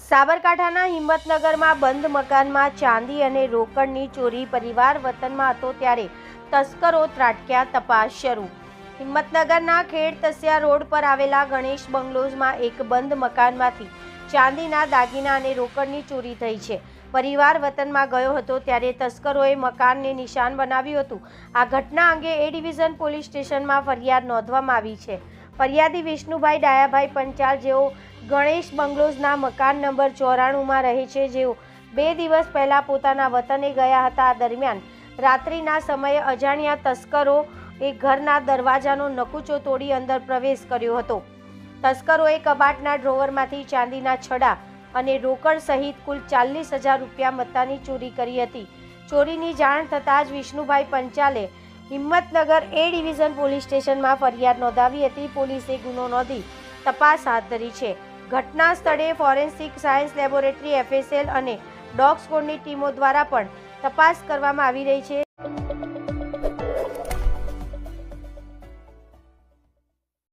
સાબરકાંઠાના હિંમતનગરમાં બંધ મકાનમાં ચાંદી અને રોકડની ચોરી પરિવાર વતનમાં હતો ત્યારે તસ્કરો ત્રાટક્યા, તપાસ શરૂ। હિંમતનગરના ખેડ તસિયા રોડ પર આવેલા ગણેશ બંગલોઝમાં એક બંધ મકાનમાંથી ચાંદીના દાગીના અને રોકડની ચોરી થઈ છે। પરિવાર વતનમાં ગયો હતો ત્યારે તસ્કરોએ મકાનને નિશાન બનાવ્યું હતું। આ ઘટના અંગે એ ડિવિઝન પોલીસ સ્ટેશનમાં ફરિયાદ નોંધવામાં આવી છે। ફરિયાદી વિષ્ણુભાઈ ડાયાભાઈ પંચાલ, જેઓ ગણેશ બંગલોઝના મકાન નંબર 94માં રહે છે, જેઓ 2 દિવસ પહેલા પોતાના વતને ગયા હતા। આ દરમિયાન રાત્રિના સમયે અજાણ્યા તસ્કરો ઘરના દરવાજાનો નકુચો તોડી અંદર પ્રવેશ કર્યો હતો। તસ્કરોએ કબાટના ડ્રોવરમાંથી ચાંદીના છડા અને રોકડ સહિત કુલ 40,000 રૂપિયા મત્તાની ચોરી કરી હતી। ચોરીની જાણ થતાં જ વિષ્ણુભાઈ પંચાલે હિંમતનગર એ ડિવિઝન પોલીસ સ્ટેશનમાં ફરિયાદ નોંધાવી હતી। પોલીસે ગુનો નોંધી તપાસ હાથ ધરી છે। ઘટના સ્થળે ફોરેન્સિક સાયન્સ લેબોરેટરી, FSL અને ડોગ સ્ક્વોડની ટીમો દ્વારા પણ તપાસ કરવામાં આવી રહી છે।